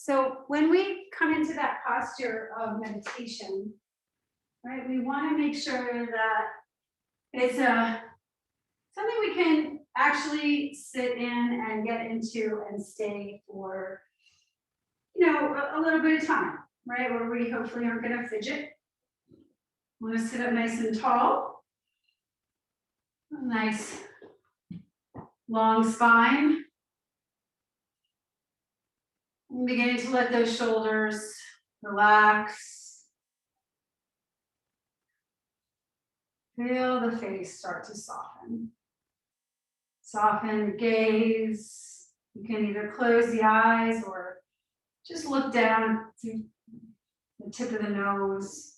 So when we come into that posture of meditation, right, we want to make sure that it's something we can actually sit in and get into and stay for, a little bit of time, right? Where we hopefully aren't going to fidget. Want to sit up nice and tall. A nice long spine. And beginning to let those shoulders relax. Feel the face start to soften. Soften the gaze. You can either close the eyes or just look down to the tip of the nose.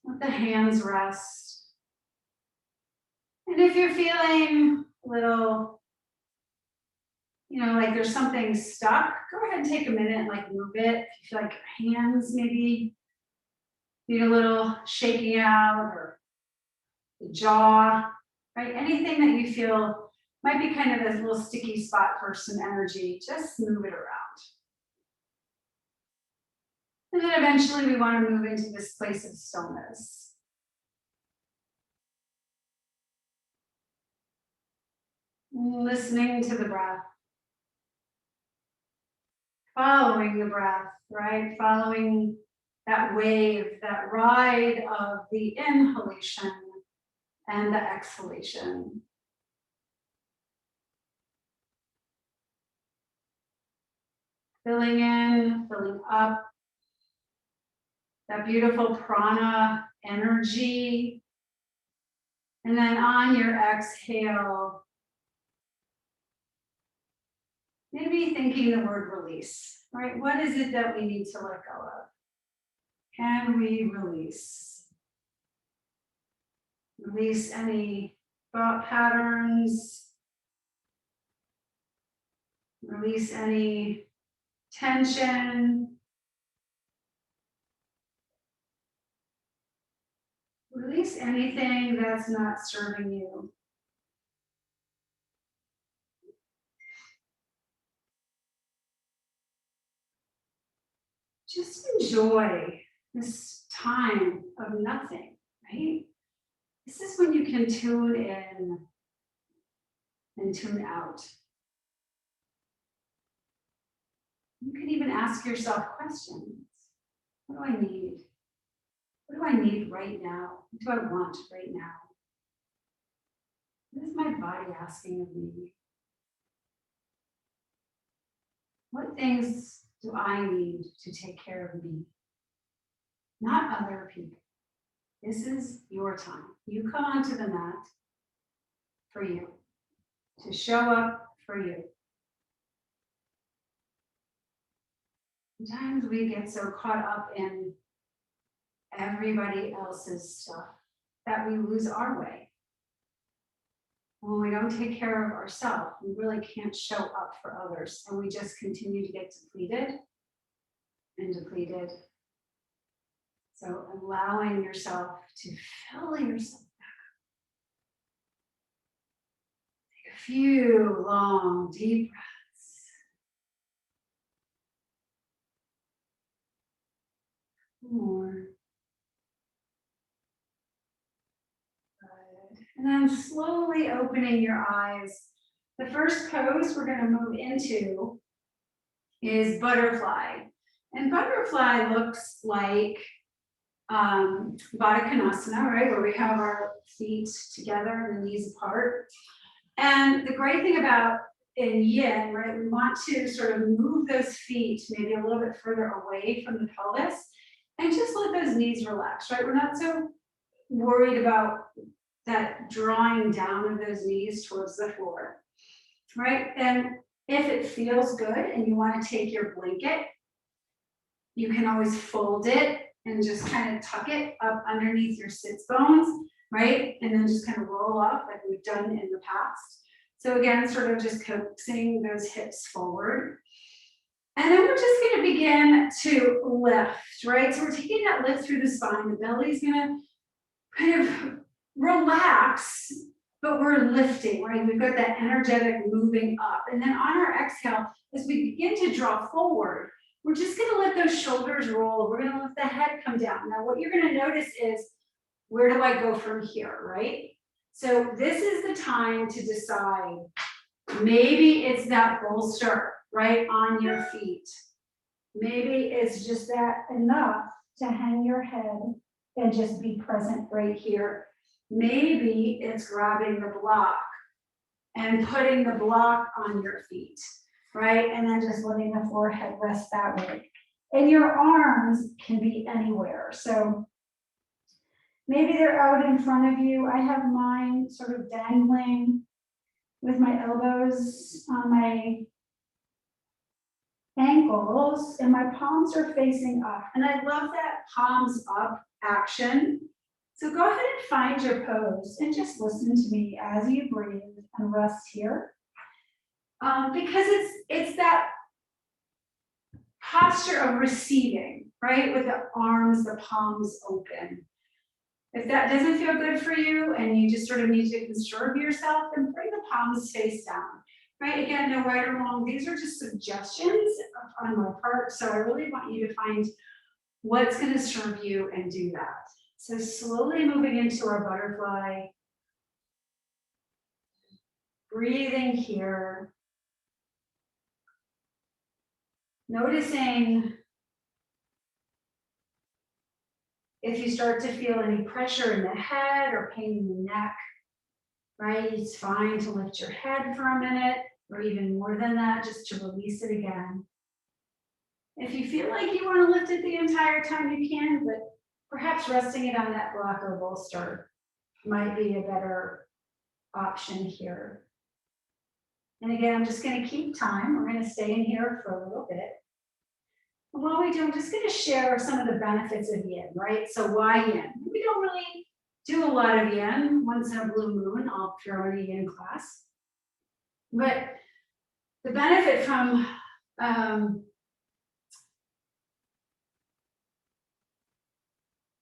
Let the hands rest. And if you're feeling a little, like there's something stuck, go ahead and take a minute and move it. If you feel like your hands maybe need a little shaking out, or the jaw, right? Anything that you feel might be kind of a little sticky spot for some energy, just move it around. And then eventually we want to move into this place of stillness. Listening to the breath. Following the breath, right? Following that wave, that ride of the inhalation and the exhalation. Filling in, filling up. That beautiful prana energy. And then on your exhale, maybe thinking the word release, right? What is it that we need to let go of? Can we release? Release any thought patterns. Release any tension. Release anything that's not serving you. Just enjoy this time of nothing, right? This is when you can tune in and tune out. You can even ask yourself questions. What do I need? What do I need right now? What do I want right now? What is my body asking of me? What things do I need to take care of me? Not other people. This is your time. You come onto the mat for you, to show up for you. Sometimes we get so caught up in everybody else's stuff that we lose our way. When we don't take care of ourselves, we really can't show up for others, and we just continue to get depleted and depleted. So allowing yourself to fill yourself back up. Take a few long, deep breaths. More. Good. And then slowly opening your eyes. The first pose we're going to move into is butterfly. And butterfly looks like Baddha Konasana, right? Where we have our feet together and the knees apart. And the great thing about in yin, right, we want to sort of move those feet maybe a little bit further away from the pelvis and just let those knees relax, right? We're not so worried about that drawing down of those knees towards the floor, right? And if it feels good and you want to take your blanket, you can always fold it and just kind of tuck it up underneath your sits bones, right? And then just kind of roll up like we've done in the past. So again, sort of just coaxing those hips forward. And then we're just going to begin to lift, right? So we're taking that lift through the spine. The belly's going to kind of relax, but we're lifting, right? We've got that energetic moving up. And then on our exhale, as we begin to draw forward, we're just gonna let those shoulders roll. We're gonna let the head come down. Now, what you're gonna notice is, where do I go from here, right? So this is the time to decide. Maybe it's that bolster, right, on your feet. Maybe it's just that enough to hang your head and just be present right here. Maybe it's grabbing the block and putting the block on your feet, right? And then just letting the forehead rest that way. And your arms can be anywhere. So maybe they're out in front of you. I have mine sort of dangling with my elbows on my ankles and my palms are facing up. And I love that palms up action. So go ahead and find your pose and just listen to me as you breathe and rest here. Because it's that posture of receiving, right? With the arms, the palms open. If that doesn't feel good for you and you just sort of need to conserve yourself, then bring the palms face down, right? Again, no right or wrong. These are just suggestions on my part. So I really want you to find what's going to serve you and do that. So slowly moving into our butterfly, breathing here, noticing if you start to feel any pressure in the head or pain in the neck, right? It's fine to lift your head for a minute or even more than that, just to release it again. If you feel like you want to lift it the entire time, you can, but perhaps resting it on that block or bolster might be a better option here. And again, I'm just going to keep time. We're going to stay in here for a little bit. And while we do, I'm just going to share some of the benefits of yin, right? So why yin? We don't really do a lot of yin. Once in a blue moon, I'll throw in a yin class. But the benefit from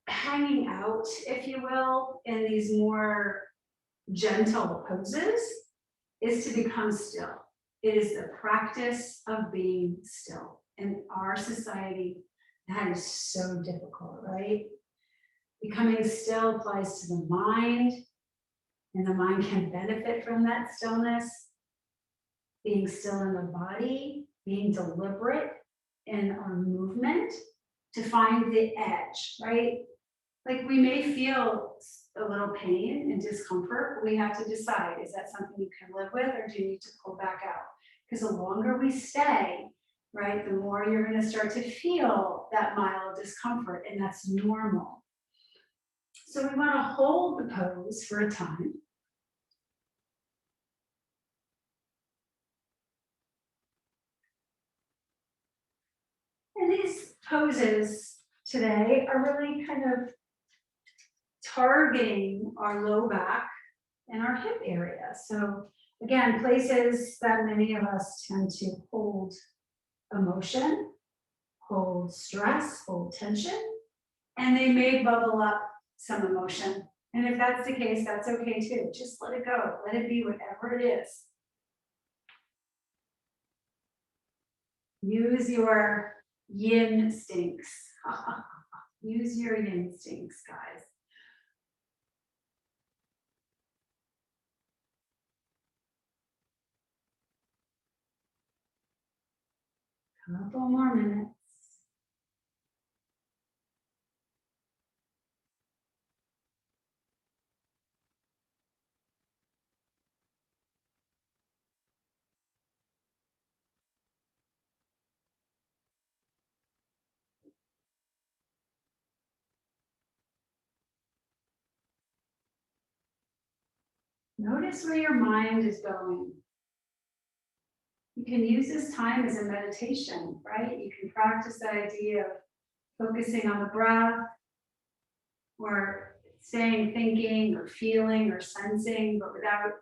hanging out, if you will, in these more gentle poses is to become still. It is the practice of being still. In our society, that is so difficult, right? Becoming still applies to the mind, and the mind can benefit from that stillness. Being still in the body, being deliberate in our movement to find the edge, right? Like we may feel a little pain and discomfort, but we have to decide, is that something you can live with or do you need to pull back out? Because the longer we stay, right, the more you're going to start to feel that mild discomfort, and that's normal. So we want to hold the pose for a time. And these poses today are really kind of targeting our low back and our hip area. So again, places that many of us tend to hold emotion, hold stress, hold tension, and they may bubble up some emotion. And if that's the case, that's okay too. Just let it go. Let it be whatever it is. Use your yin instincts. Use your yin instincts, guys. Couple more minutes. Notice where your mind is going. You can use this time as a meditation, right? You can practice the idea of focusing on the breath or saying, thinking or feeling or sensing, but without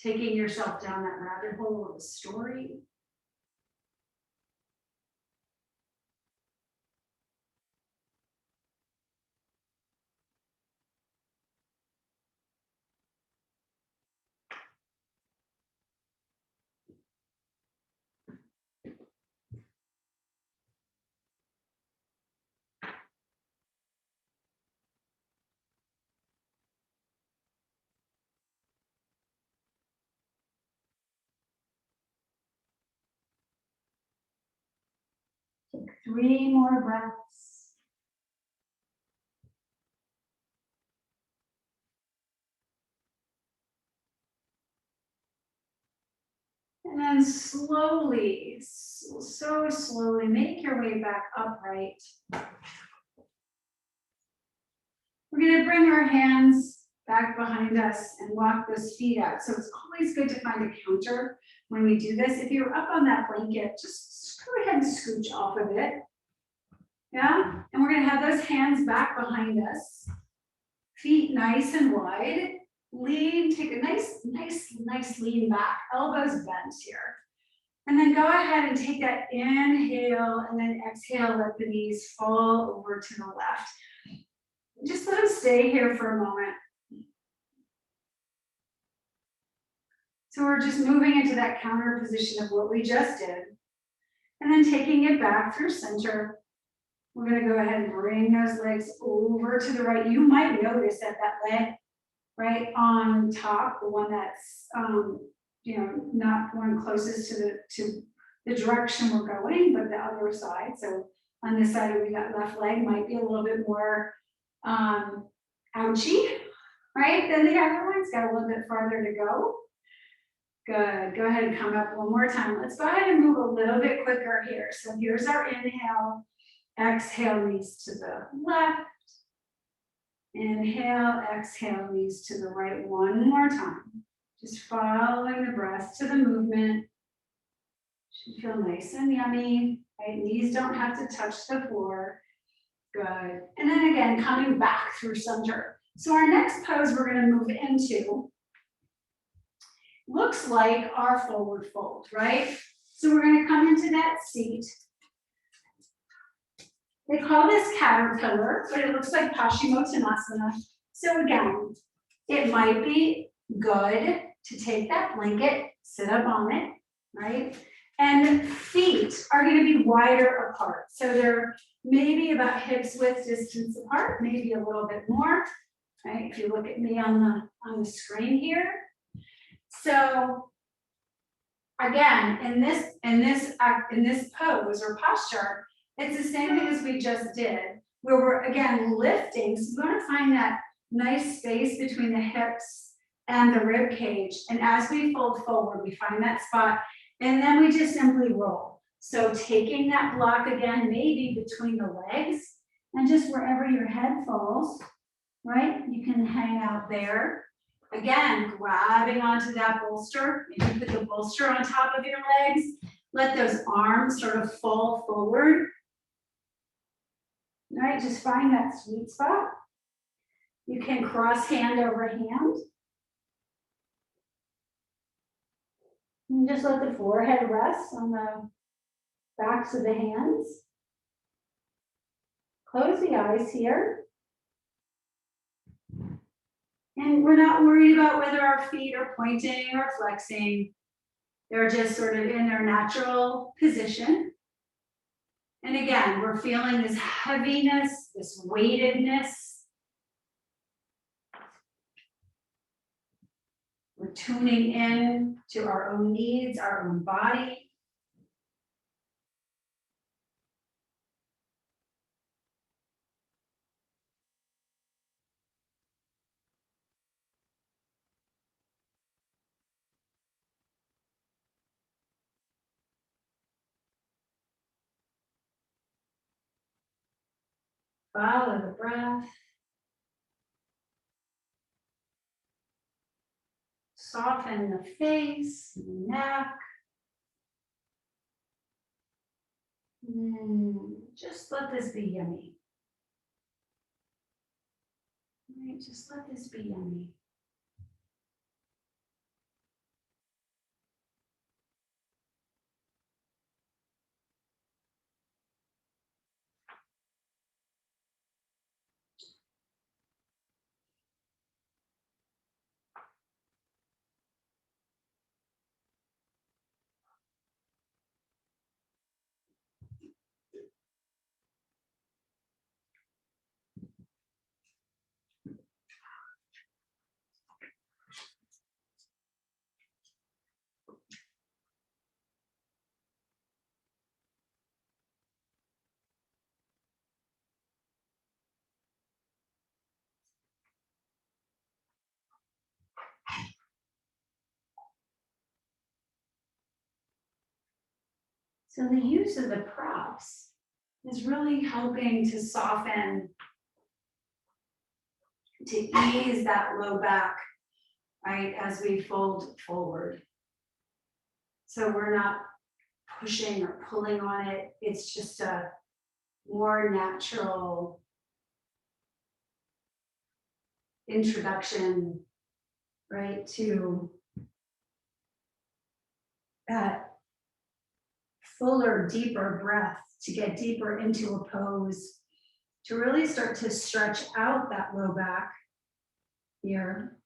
taking yourself down that rabbit hole of a story. 3 more breaths. And then slowly, so slowly, make your way back upright. We're going to bring our hands back behind us and walk those feet out. So it's always good to find a counter when we do this. If you're up on that blanket, just go ahead and scooch off of it. Yeah, and we're going to have those hands back behind us. Feet nice and wide. Lean, take a nice lean back. Elbows bent here. And then go ahead and take that inhale and then exhale, let the knees fall over to the left. Just let them stay here for a moment. So we're just moving into that counter position of what we just did. And then taking it back through center. We're going to go ahead and bring those legs over to the right. You might notice that that leg right on top, the one that's not the one closest to the direction we're going, but the other side. So on this side of that left leg might be a little bit more ouchy, right? Then the other one's got a little bit farther to go. Good. Go ahead and come up one more time. Let's go ahead and move a little bit quicker here. So here's our inhale. Exhale, knees to the left. Inhale, exhale, knees to the right one more time. Just following the breath to the movement. Should feel nice and yummy. Right? Knees don't have to touch the floor. Good. And then again, coming back through center. So our next pose we're going to move into looks like our forward fold, right? So we're going to come into that seat. They call this caterpillar, but it looks like Paschimottanasana. So again, it might be good to take that blanket, sit up on it, right? And feet are going to be wider apart. So they're maybe about hips width distance apart, maybe a little bit more, right? If you look at me on the screen here. So again, in this pose or posture, it's the same thing as we just did, where we're again lifting. So we want to find that nice space between the hips and the rib cage. And as we fold forward, we find that spot, and then we just simply roll. So taking that block again, maybe between the legs, and just wherever your head falls, right? You can hang out there. Again, grabbing onto that bolster. Maybe put the bolster on top of your legs. Let those arms sort of fall forward. All right, just find that sweet spot. You can cross hand over hand. And just let the forehead rest on the backs of the hands. Close the eyes here. And we're not worried about whether our feet are pointing or flexing. They're just sort of in their natural position. And again, we're feeling this heaviness, this weightedness. We're tuning in to our own needs, our own body. Follow the breath. Soften the face, the neck. Just let this be yummy. Right, just let this be yummy. So the use of the props is really helping to soften, to ease that low back, right, as we fold forward. So we're not pushing or pulling on it. It's just a more natural introduction, right, to that fuller, deeper breath, to get deeper into a pose, to really start to stretch out that low back here.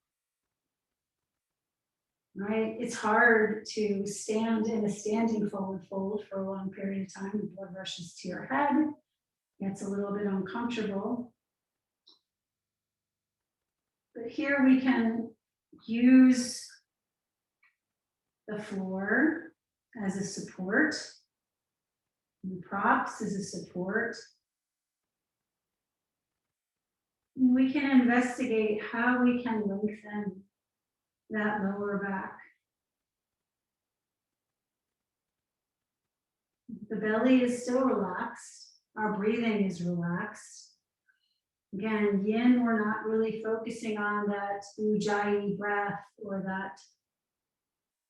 Right? It's hard to stand in a standing forward fold for a long period of time. Blood rushes to your head. It's a little bit uncomfortable. But here we can use the floor as a support, and the props as a support. And we can investigate how we can lengthen that lower back. The belly is still relaxed. Our breathing is relaxed. Again, yin, we're not really focusing on that ujjayi breath or that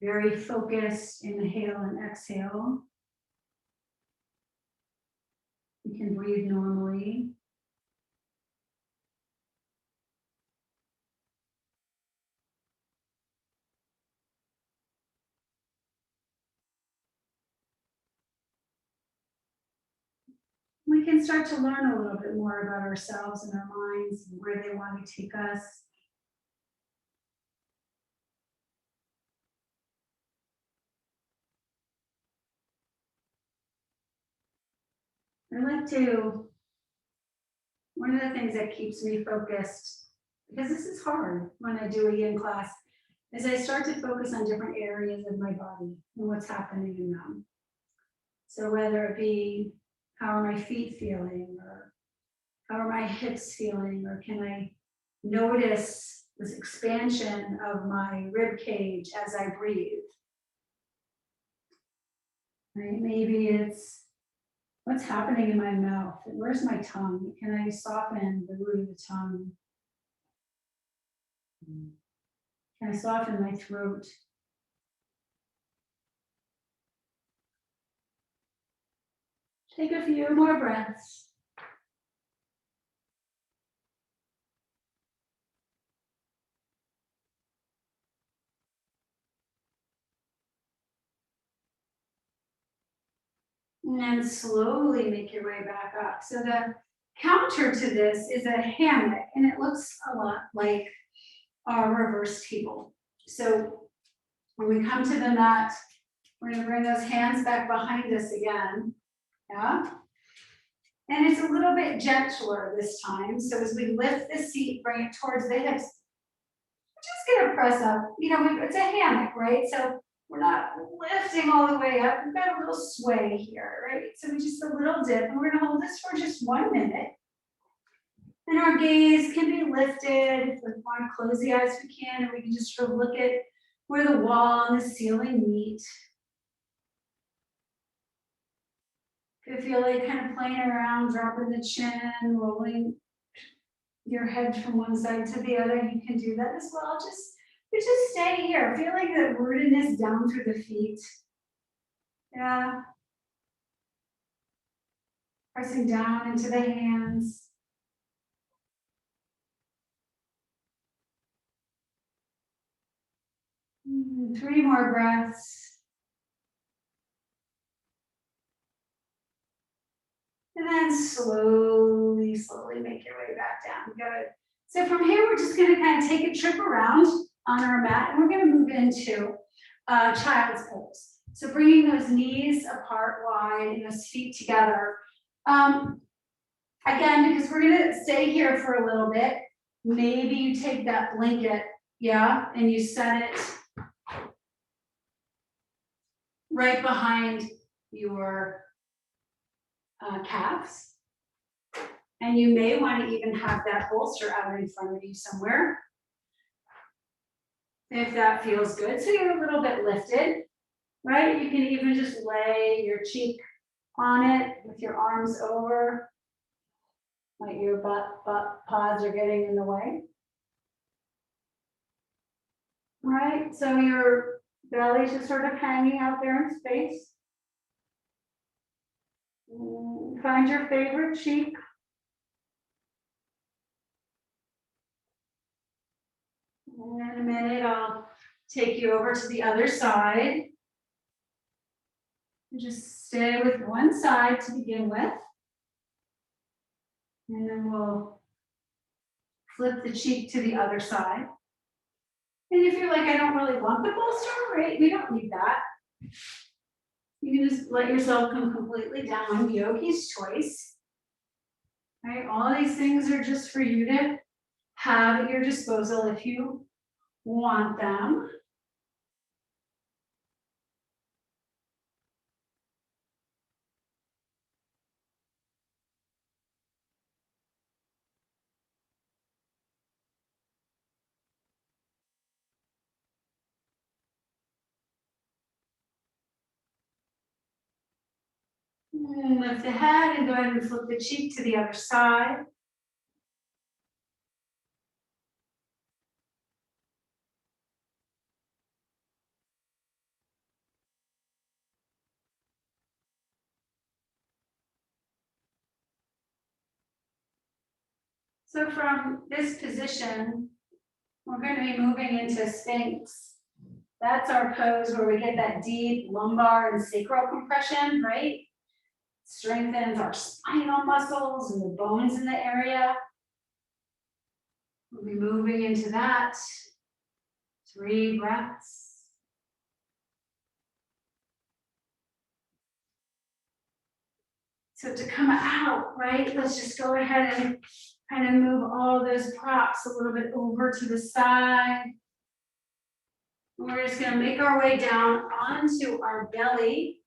very focused inhale and exhale. We can breathe normally. We can start to learn a little bit more about ourselves and our minds and where they want to take us. One of the things that keeps me focused, because this is hard when I do a yin class, is I start to focus on different areas of my body and what's happening in them. So whether it be, how are my feet feeling, or how are my hips feeling, or can I notice this expansion of my rib cage as I breathe? Right? Maybe it's what's happening in my mouth. Where's my tongue? Can I soften the root of the tongue? Can I soften my throat? Take a few more breaths. And then slowly make your way back up. So the counter to this is a hammock, and it looks a lot like our reverse table. So when we come to the mat, we're going to bring those hands back behind us again. Yeah. And it's a little bit gentler this time. So as we lift the seat, bring it towards the hips, we're just going to press up. You know, it's a hammock, right? So we're not lifting all the way up. We've got a little sway here, right? So we just a little dip, and we're going to hold this for just 1 minute. And our gaze can be lifted. If we want to close the eyes, we can, and we can just sort of look at where the wall and the ceiling meet. If you feel like kind of playing around, dropping the chin, rolling your head from one side to the other, you can do that as well. Just stay here. Feel like that rootedness down through the feet. Yeah. Pressing down into the hands. And 3 more breaths. And then slowly, slowly make your way back down. Good. So from here, we're just going to kind of take a trip around on our mat, and we're going to move into child's pose. So bringing those knees apart wide and those feet together. Again, because we're going to stay here for a little bit, maybe you take that blanket, yeah, and you set it right behind your calves. And you may want to even have that bolster out in front of you somewhere, if that feels good. So you're a little bit lifted. right? You can even just lay your cheek on it with your arms over, like your butt paws are getting in the way. Right, so your belly's just sort of hanging out there in space. Find your favorite cheek. And in a minute, I'll take you over to the other side. And just stay with one side to begin with. And then we'll flip the cheek to the other side. And if you're like, I don't really want the bolster, right? We don't need that. You can just let yourself come completely down, yogi's choice. Right? All these things are just for you to have at your disposal if you want them. And lift the head and go ahead and flip the cheek to the other side. So from this position, we're going to be moving into Sphinx. That's our pose where we get that deep lumbar and sacral compression, right? Strengthens our spinal muscles and the bones in the area. We'll be moving into that. 3 breaths. So to come out, right, let's just go ahead and kind of move all those props a little bit over to the side. We're just going to make our way down onto our belly.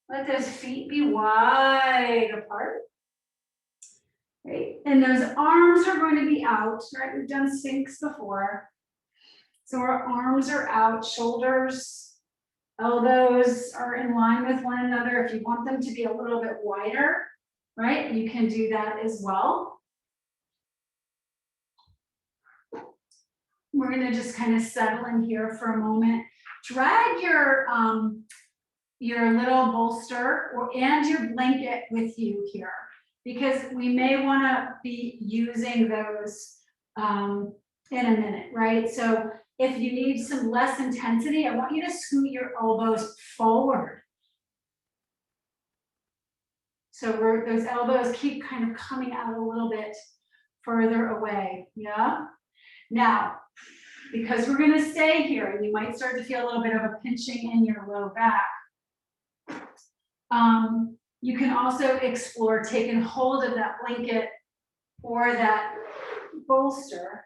Let those feet be wide apart. Right? And those arms are going to be out, right? We've done Sphinx before. So our arms are out, shoulders, elbows are in line with one another. If you want them to be a little bit wider, right, you can do that as well. We're going to just kind of settle in here for a moment. Drag your little bolster and your blanket with you here, because we may want to be using those in a minute, right? So if you need some less intensity, I want you to scoot your elbows forward. So those elbows keep kind of coming out a little bit further away, yeah? Now, because we're gonna stay here, and you might start to feel a little bit of a pinching in your low back, you can also explore taking hold of that blanket or that bolster,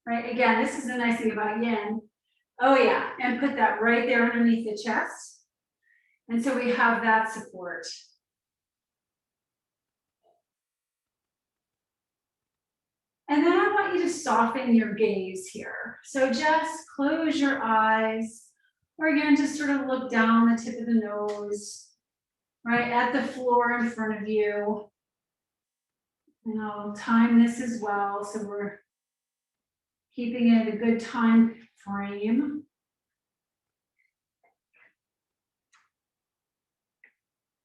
right? Again, this is the nice thing about yin. Oh yeah, and put that right there underneath the chest. And so we have that support. And then I want you to soften your gaze here. So just close your eyes, or again, just sort of look down the tip of the nose, right at the floor in front of you. And I'll time this as well, so we're keeping it a good time frame.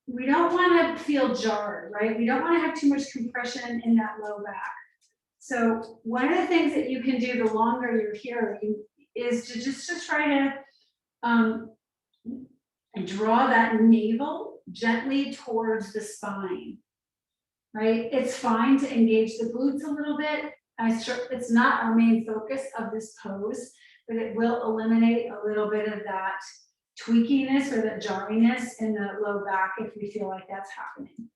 We don't want to feel jarred, right? We don't want to have too much compression in that low back. So one of the things that you can do the longer you're here is to just try to draw that navel gently towards the spine, right? It's fine to engage the glutes a little bit. It's not our main focus of this pose, but it will eliminate a little bit of that tweakiness or the jarriness in the low back if we feel like that's happening.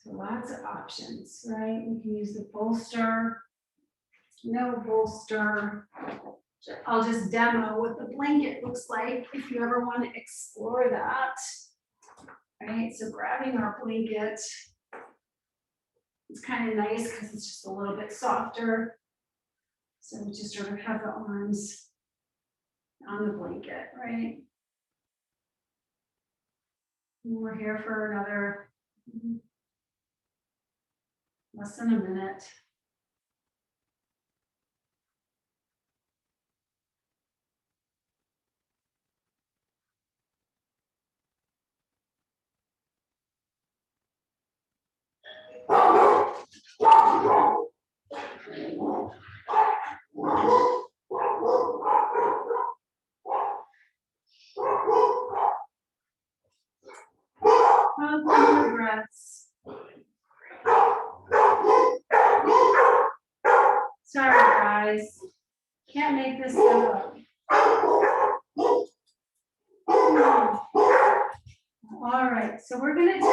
So lots of options, right? We can use the bolster. no bolster. I'll just demo what the blanket looks like if you ever want to explore that. Right, so grabbing our blanket, it's kind of nice because it's just a little bit softer. So we just sort of have the arms on the blanket, right? And we're here for another less than a minute. More breaths. Sorry, guys. Can't make this stuff up. All right, so we're going to take this.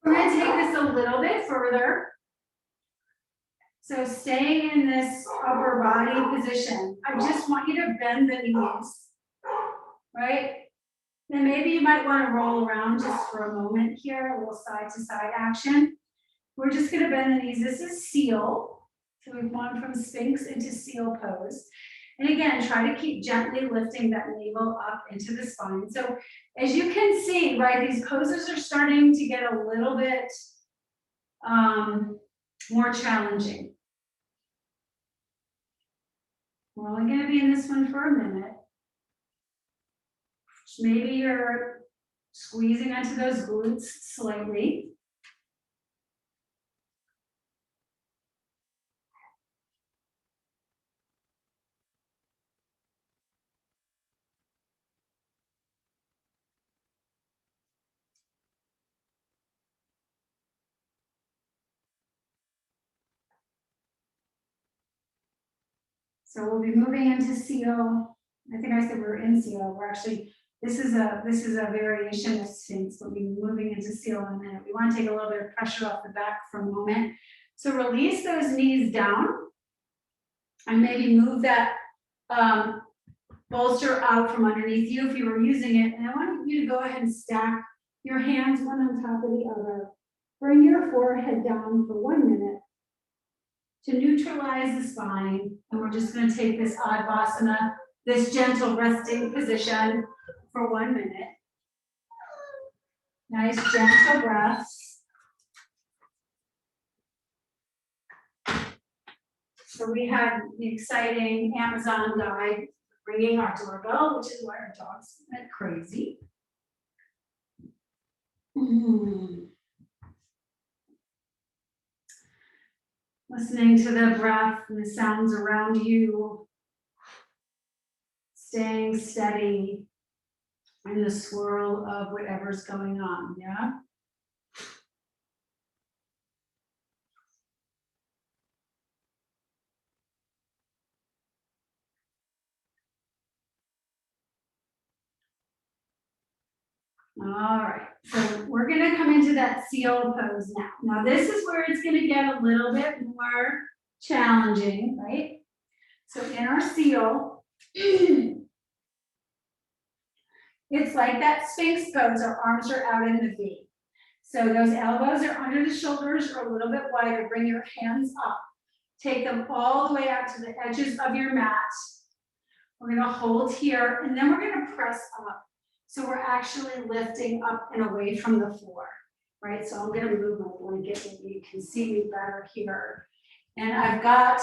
We're going to take this a little bit further. So staying in this upper body position, I just want you to bend the knees, right? Then maybe you might want to roll around just for a moment here, a little side to side action. We're just going to bend the knees. This is seal. So we've gone from Sphinx into seal pose. And again, try to keep gently lifting that navel up into the spine. So as you can see, right, these poses are starting to get a little bit more challenging. We're only going to be in this one for a minute. Maybe you're squeezing onto those glutes slightly. So we'll be moving into seal. I think I said we're in seal. We're actually, this is a variation of Sphinx. We'll be moving into seal in a minute. We want to take a little bit of pressure off the back for a moment. So release those knees down and maybe move that bolster out from underneath you if you were using it. And I want you to go ahead and stack your hands one on top of the other. Bring your forehead down for 1 minute to neutralize the spine. And we're just going to take this Advasana, this gentle resting position for 1 minute. Nice gentle breaths. So we had the exciting Amazon guide bringing our doorbell, which is why our dogs went crazy. Listening to the breath and the sounds around you. Staying steady in the swirl of whatever's going on, yeah? All right, so we're gonna come into that seal pose now. Now this is where it's gonna get a little bit more challenging, right? So in our seal, it's like that Sphinx pose, our arms are out in the V. So those elbows are under the shoulders or a little bit wider. Bring your hands up. Take them all the way out to the edges of your mat. We're gonna hold here and then we're gonna press up. So we're actually lifting up and away from the floor, right? So I'm gonna move my blanket so you can see me better here. And I've got,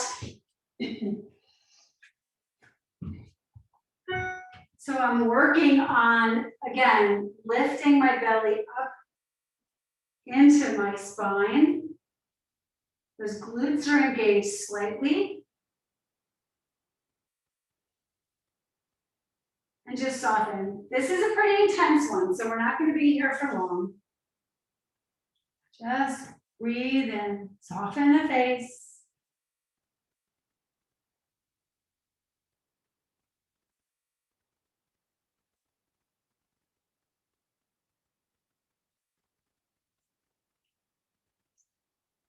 so I'm working on, again, lifting my belly up into my spine. Those glutes are engaged slightly. And just soften. This is a pretty intense one, so we're not going to be here for long. Just breathe in, soften the face.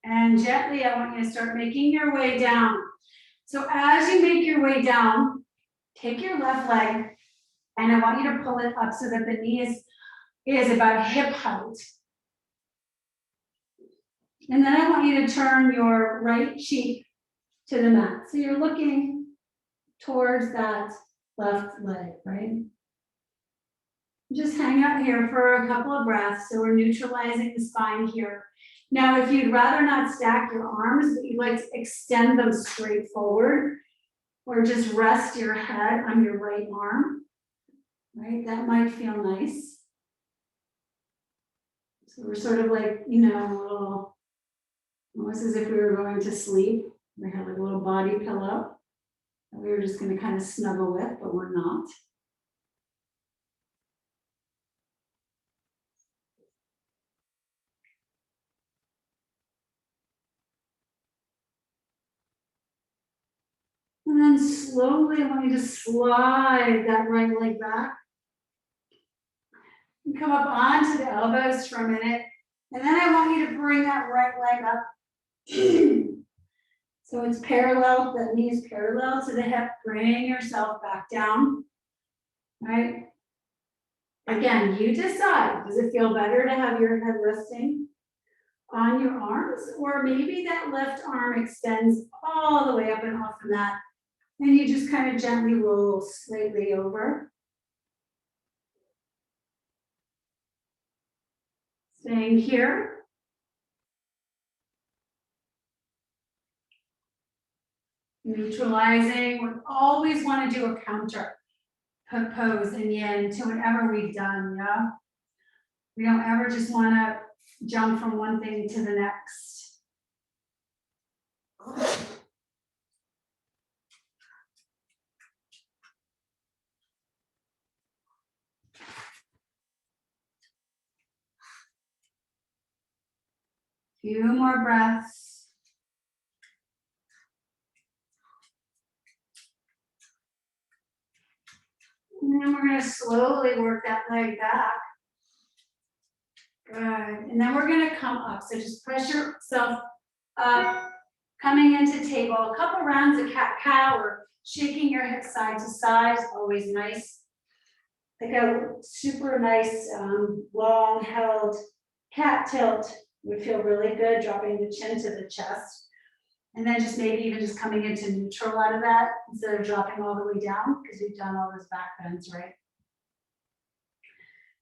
And gently, I want you to start making your way down. So as you make your way down, take your left leg and I want you to pull it up so that the knee is about hip height. And then I want you to turn your right cheek to the mat. So you're looking towards that left leg, right? Just hang out here for a couple of breaths. So we're neutralizing the spine here. Now, if you'd rather not stack your arms, but you'd like to extend them straight forward, or just rest your head on your right arm, right? That might feel nice. So we're sort of like, you know, a little, almost as if we were going to sleep. We have like a little body pillow that we were just going to kind of snuggle with, but we're not. And then slowly I want you to slide that right leg back. And come up onto the elbows for a minute. And then I want you to bring that right leg up. So it's parallel, the knee is parallel to the hip. Bring yourself back down, right? Again, you decide. Does it feel better to have your head resting on your arms? Or maybe that left arm extends all the way up and off the mat. And you just kind of gently roll slightly over. Staying here. Neutralizing. We always want to do a counter pose in yin to whatever we've done, yeah? We don't ever just want to jump from one thing to the next. Few more breaths. And then we're going to slowly work that leg back. Good. And then we're going to come up. So just press yourself up, coming into table. A couple rounds of cat-cow or shaking your hips side to side is always nice. Like a super nice, long held cat tilt would feel really good, dropping the chin to the chest. And then just maybe even just coming into neutral out of that instead of dropping all the way down because we've done all those back bends, right?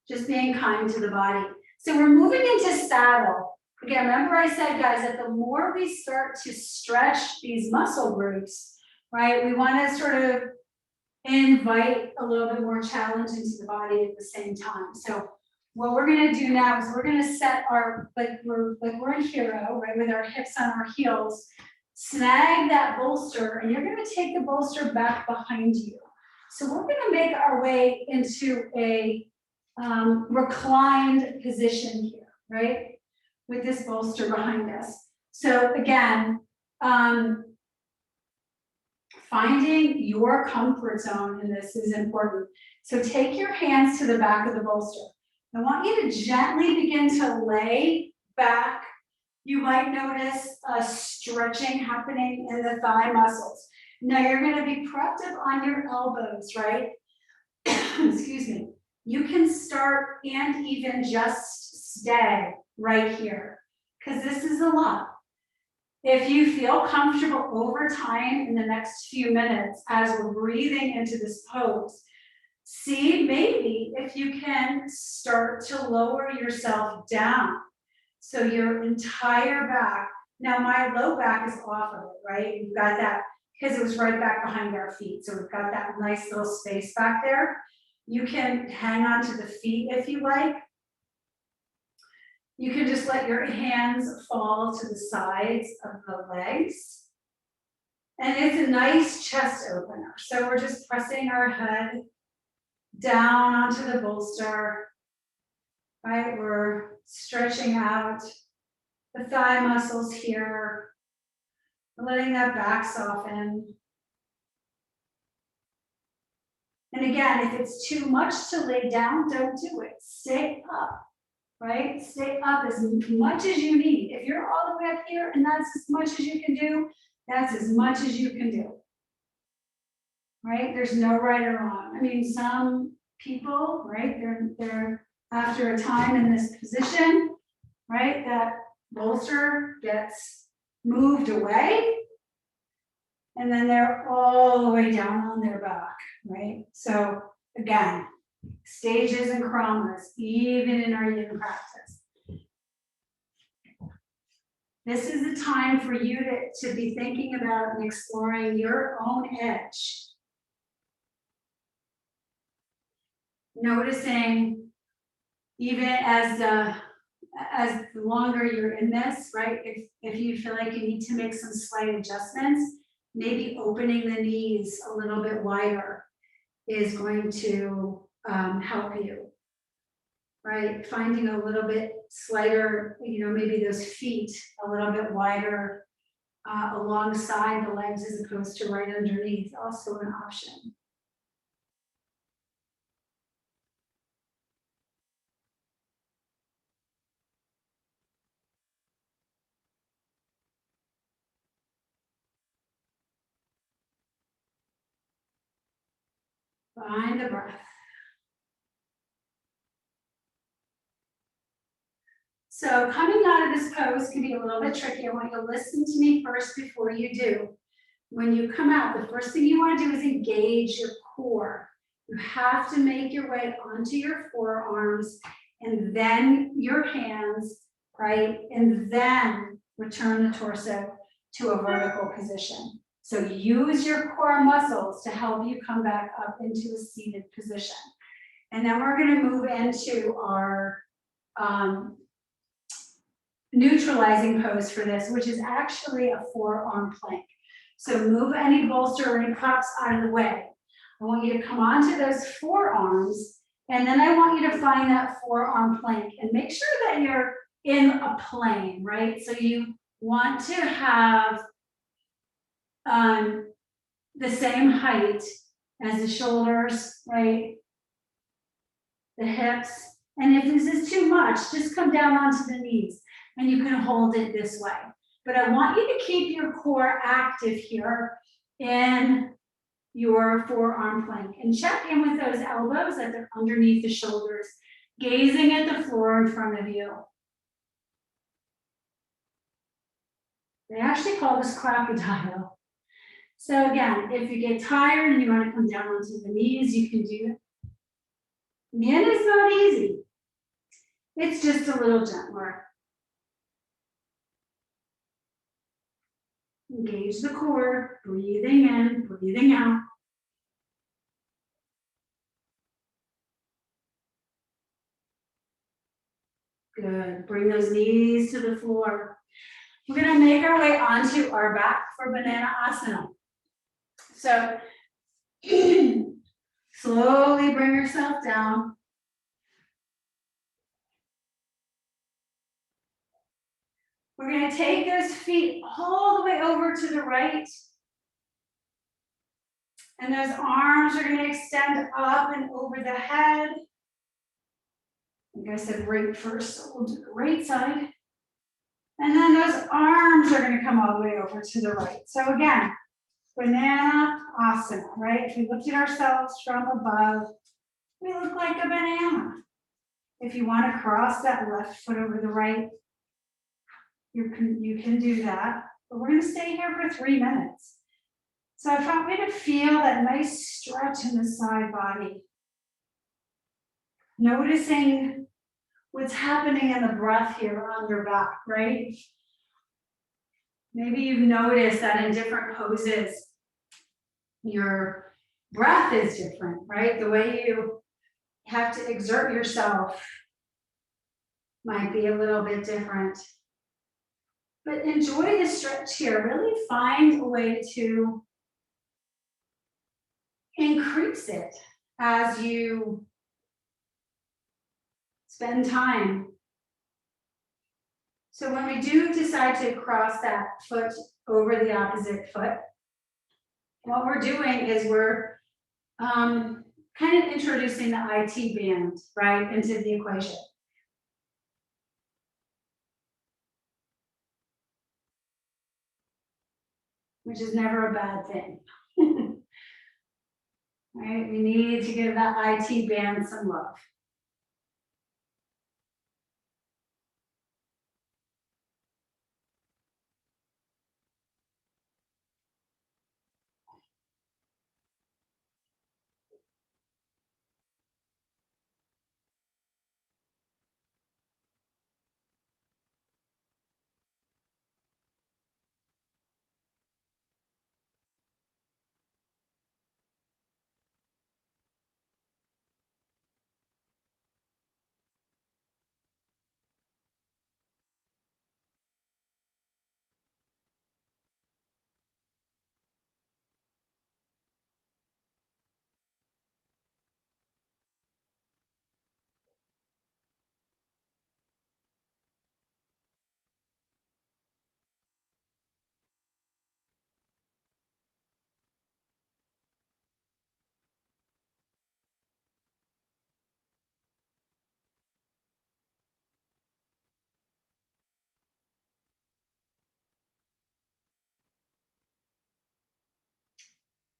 Just being kind to the body. So we're moving into saddle. Again, remember I said, guys, that the more we start to stretch these muscle groups, right, we want to sort of invite a little bit more challenge into the body at the same time. So what we're going to do now is we're going to set our, like we're in hero, right, with our hips on our heels. Snag that bolster, and you're going to take the bolster back behind you. So we're going to make our way into a reclined position here, right? With this bolster behind us. So again, finding your comfort zone in this is important. So take your hands to the back of the bolster. I want you to gently begin to lay back. You might notice a stretching happening in the thigh muscles. Now you're going to be prepped up on your elbows, right? Excuse me. You can start and even just stay right here because this is a lot. If you feel comfortable over time in the next few minutes as we're breathing into this pose, see maybe if you can start to lower yourself down. So your entire back, now my low back is off of it, right? You've got that, because it was right back behind our feet. So we've got that nice little space back there. You can hang on to the feet if you like. You can just let your hands fall to the sides of the legs. And it's a nice chest opener. So we're just pressing our head down onto the bolster, right? We're stretching out the thigh muscles here, letting that back soften. And again, if it's too much to lay down, don't do it. Stay up, right? Stay up as much as you need. If you're all the way up here and that's as much as you can do, that's as much as you can do. Right? There's no right or wrong. I mean, some people, right, they're after a time in this position, right, that bolster gets moved away, and then they're all the way down on their back, right? So again, stages and chromas, even in our yin practice. This is the time for you to be thinking about and exploring your own edge. Noticing, even as the longer you're in this, right? If you feel like you need to make some slight adjustments, maybe opening the knees a little bit wider is going to help you, right? Finding a little bit slighter, maybe those feet a little bit wider alongside the legs as opposed to right underneath, also an option. Find the breath. So coming out of this pose can be a little bit tricky. I want you to listen to me first before you do. When you come out, the first thing you want to do is engage your core. You have to make your way onto your forearms and then your hands, right? And then return the torso to a vertical position. So use your core muscles to help you come back up into a seated position. And then we're going to move into our neutralizing pose for this, which is actually a forearm plank. So move any bolster or any props out of the way. I want you to come onto those forearms, and then I want you to find that forearm plank and make sure that you're in a plane, right? So you want to have the same height as the shoulders, right? The hips. And if this is too much, just come down onto the knees and you can hold it this way. But I want you to keep your core active here in your forearm plank and check in with those elbows that they're underneath the shoulders, gazing at the floor in front of you. They actually call this crocodile. So again, if you get tired and you want to come down onto the knees, you can do it. Yin is not easy. It's just a little gentler. Engage the core, breathing in, breathing out. Good. Bring those knees to the floor. We're going to make our way onto our back for banana asana. So slowly bring yourself down. We're going to take those feet all the way over to the right. And those arms are going to extend up and over the head. I think I said right first, so we'll do the right side. And then those arms are going to come all the way over to the right. So again, banana asana, right? If we looked at ourselves from above, we look like a banana. If you want to cross that left foot over the right, you can do that. But we're going to stay here for 3 minutes. So I want you to feel that nice stretch in the side body. Noticing what's happening in the breath here on your back, right? Maybe you've noticed that in different poses, your breath is different, right? The way you have to exert yourself might be a little bit different. But enjoy the stretch here. Really find a way to increase it as you spend time. So when we do decide to cross that foot over the opposite foot, what we're doing is we're kind of introducing the IT band, right, into the equation. which is never a bad thing. Right, we need to give that IT band some love.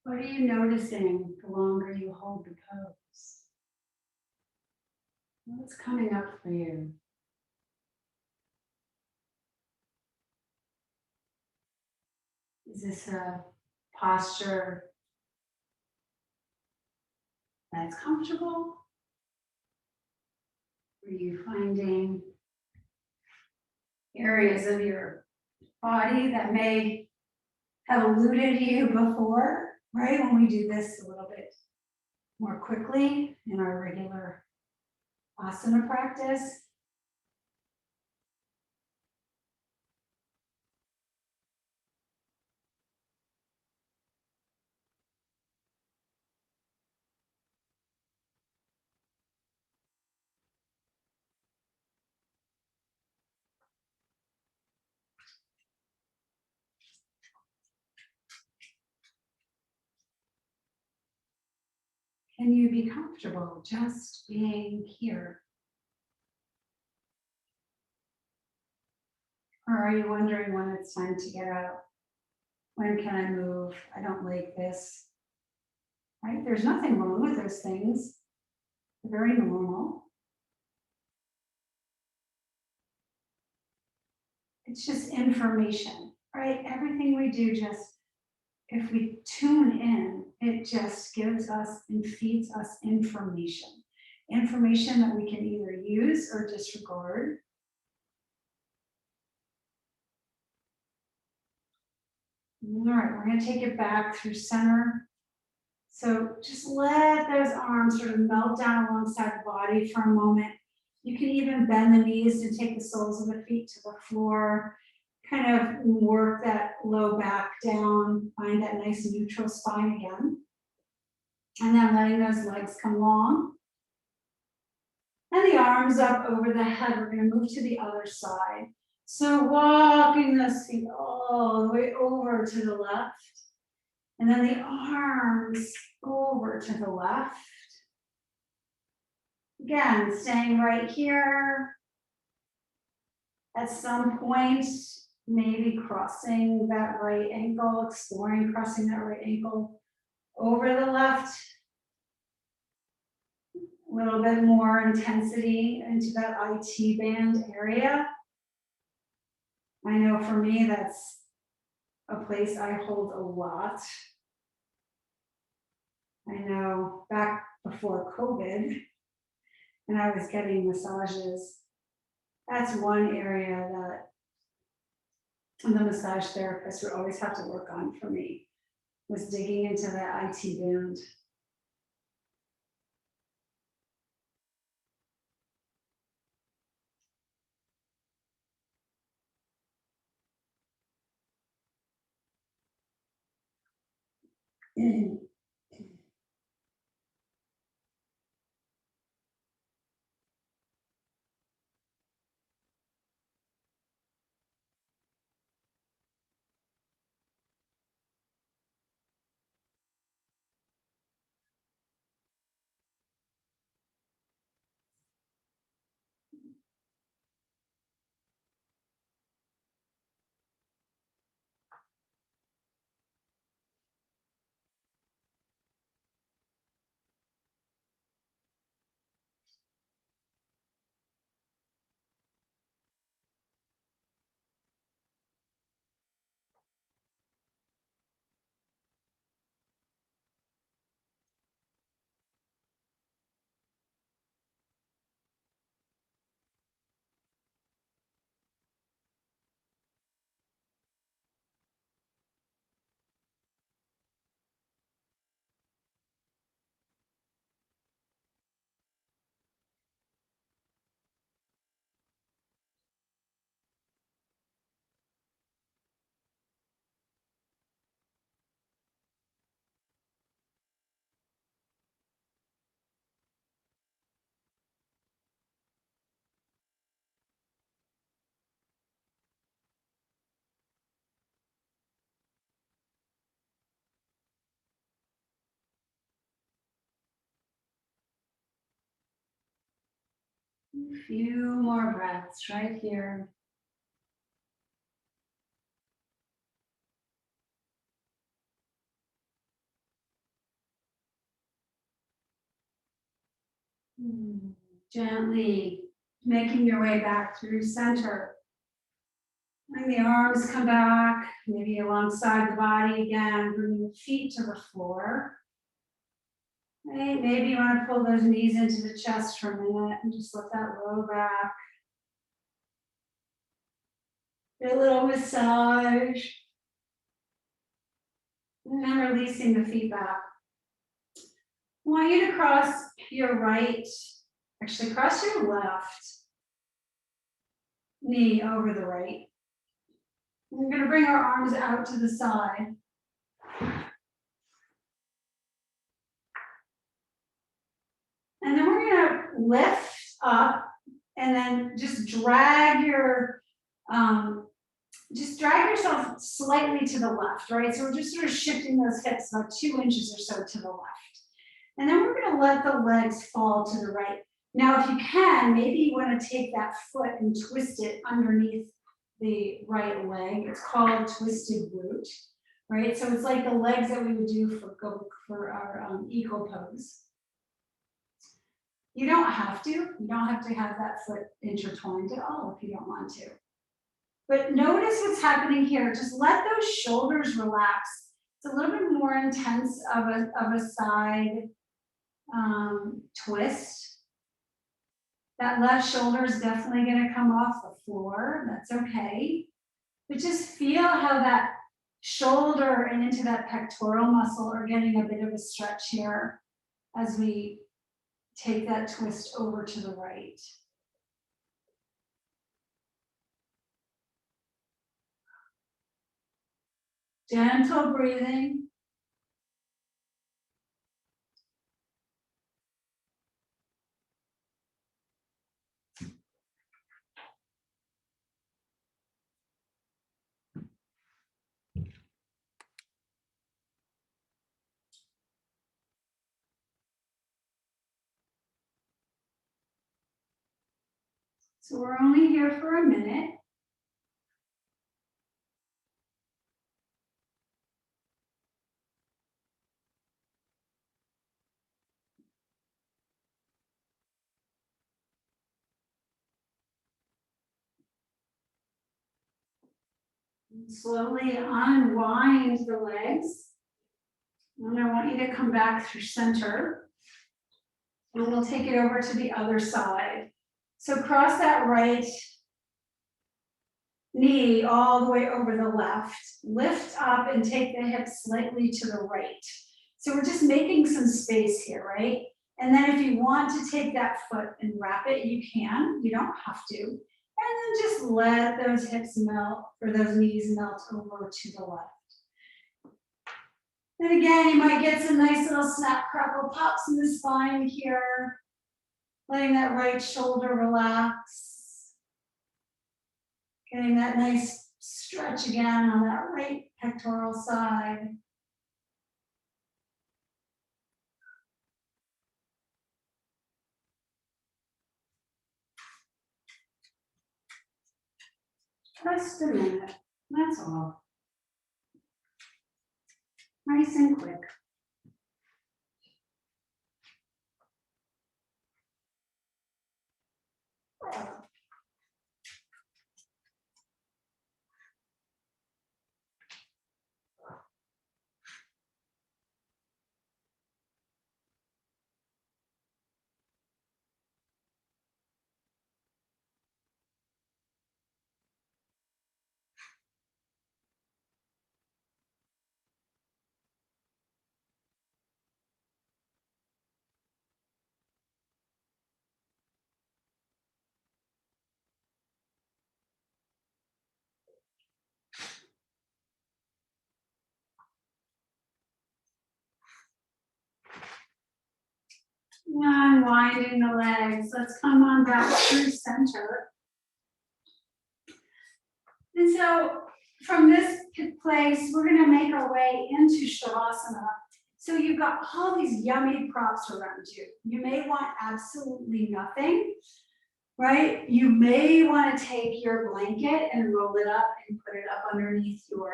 What are you noticing the longer you hold the pose? What's coming up for you? Is this a posture that's comfortable? Are you finding areas of your body that may have eluded you before, right? When we do this a little bit more quickly in our regular asana practice. Can you be comfortable just being here? Or are you wondering when it's time to get out? When can I move? I don't like this. Right? There's nothing wrong with those things. They're very normal. It's just information, right? Everything we do, just if we tune in, it just gives us and feeds us information. Information that we can either use or disregard. All right, we're going to take it back through center. So just let those arms sort of melt down alongside the body for a moment. You can even bend the knees and take the soles of the feet to the floor. Kind of work that low back down, find that nice neutral spine again. And then letting those legs come long. And the arms up over the head. We're going to move to the other side. So walking those feet all the way over to the left. And then the arms over to the left. Again, staying right here. At some point, maybe crossing that right ankle, exploring crossing that right ankle over the left. A little bit more intensity into that IT band area. I know for me, that's a place I hold a lot. I know back before COVID, and I was getting massages, that's one area that the massage therapist would always have to work on for me, was digging into that IT band. A few more breaths right here. Gently making your way back through center. Letting the arms come back, maybe alongside the body again, bringing the feet to the floor. Right, maybe you want to pull those knees into the chest for a minute and just let that low back. Get a little massage. And then releasing the feet back. I want you to cross your right, actually cross your left knee over the right. We're going to bring our arms out to the side. And then we're going to lift up and then just drag yourself slightly to the left, right? So we're just sort of shifting those hips about 2 inches or so to the left. And then we're going to let the legs fall to the right. Now, if you can, maybe you want to take that foot and twist it underneath the right leg. It's called twisted glute, right? So it's like the legs that we would do for our eagle pose. You don't have to. You don't have to have that foot intertwined at all if you don't want to. But notice what's happening here. Just let those shoulders relax. It's a little bit more intense of a side twist. That left shoulder is definitely going to come off the floor. That's okay. But just feel how that shoulder and into that pectoral muscle are getting a bit of a stretch here as we take that twist over to the right. Gentle breathing. So we're only here for a minute. Slowly unwind the legs. And I want you to come back through center. And we'll take it over to the other side. So cross that right knee all the way over the left. Lift up and take the hips slightly to the right. So we're just making some space here, right? And then if you want to take that foot and wrap it, you can. You don't have to. And then just let those hips melt, or those knees melt over to the left. And again, you might get some nice little snap, crackle, pops in the spine here. Letting that right shoulder relax. Getting that nice stretch again on that right pectoral side. Just a minute, that's all. Nice and quick. Unwinding the legs. Let's come on back through center. And so from this place, we're going to make our way into Shavasana. So you've got all these yummy props around you. You may want absolutely nothing. right? You may want to take your blanket and roll it up and put it up underneath your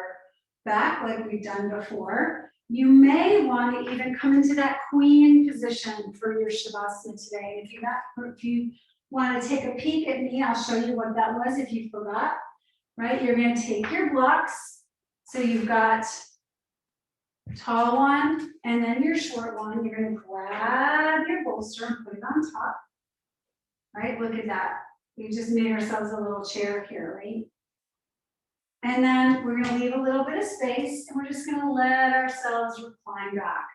back like we've done before. You may want to even come into that queen position for your Shavasana today. If you want to take a peek at me, I'll show you what that was if you forgot, right? You're going to take your blocks. So you've got tall one and then your short one. You're going to grab your bolster and put it on top. Right, look at that. We just made ourselves a little chair here, right? And then we're gonna leave a little bit of space and we're just gonna let ourselves recline back.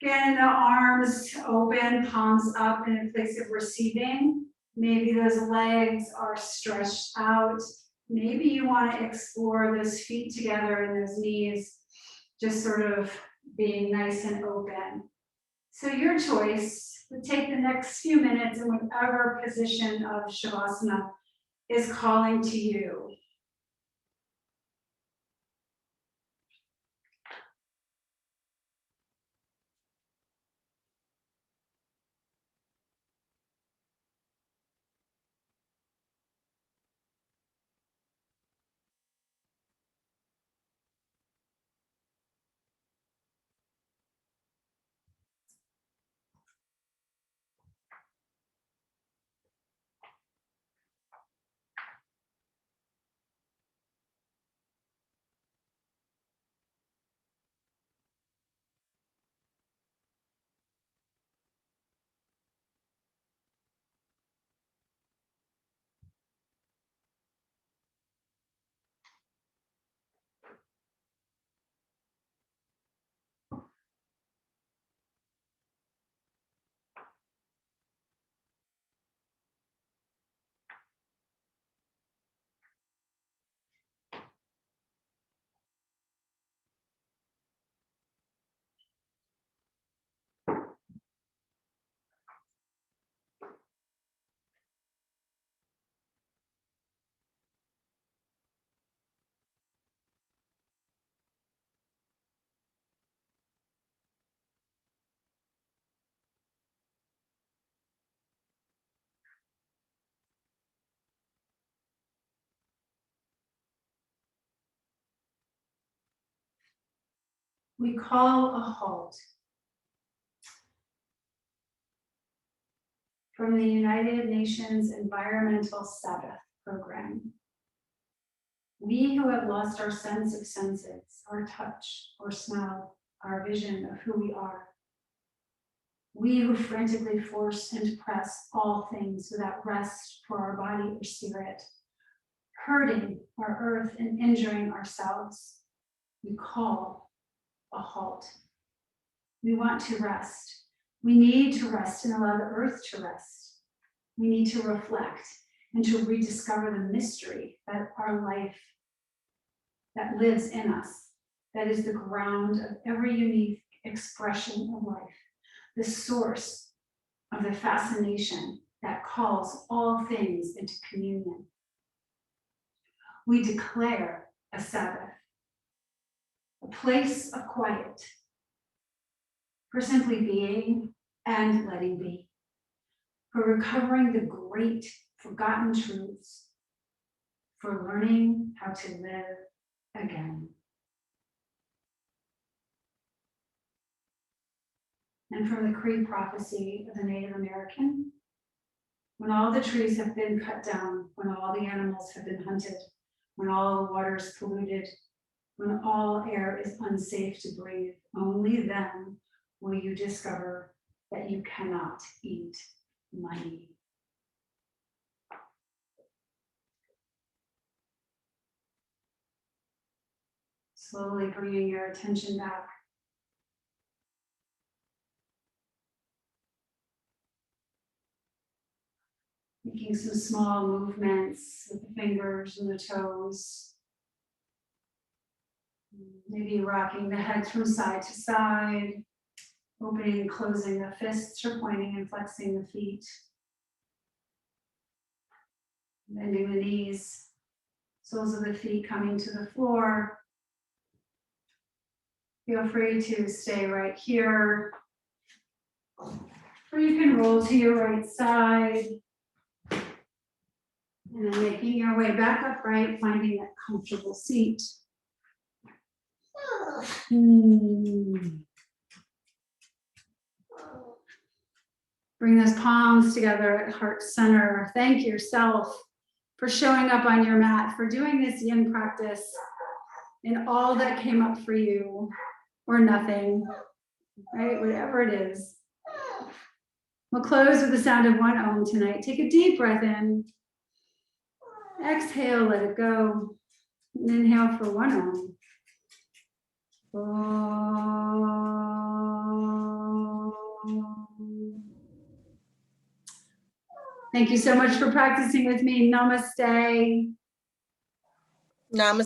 Again, the arms open, palms up in a place of receiving. Maybe those legs are stretched out. Maybe you wanna explore those feet together and those knees just sort of being nice and open. So your choice. We'll take the next few minutes in whatever position of Shavasana is calling to you. We call a halt from the United Nations Environmental Sabbath Program. We who have lost our sense of senses, our touch or smell, our vision of who we are. We who frantically force and press all things without rest for our body or spirit, hurting our earth and injuring ourselves. We call a halt. We want to rest. We need to rest and allow the earth to rest. We need to reflect and to rediscover the mystery that our life that lives in us, that is the ground of every unique expression of life, the source of the fascination that calls all things into communion. We declare a Sabbath, a place of quiet for simply being and letting be, for recovering the great forgotten truths, for learning how to live again. And from the Cree prophecy of the Native American, when all the trees have been cut down, when all the animals have been hunted, when all the water is polluted, when all air is unsafe to breathe, only then will you discover that you cannot eat money. Slowly bringing your attention back. Making some small movements with the fingers and the toes. Maybe rocking the head from side to side, opening and closing the fists or pointing and flexing the feet. Bending the knees, soles of the feet coming to the floor. Feel free to stay right here. Or you can roll to your right side. And then making your way back upright, finding that comfortable seat. Bring those palms together at heart center. Thank yourself for showing up on your mat, for doing this yin practice and all that came up for you, or nothing, right? Whatever it is. We'll close with the sound of one Om tonight. Take a deep breath in. Exhale, let it go. And inhale for one Om. Thank you so much for practicing with me. Namaste. Namaste.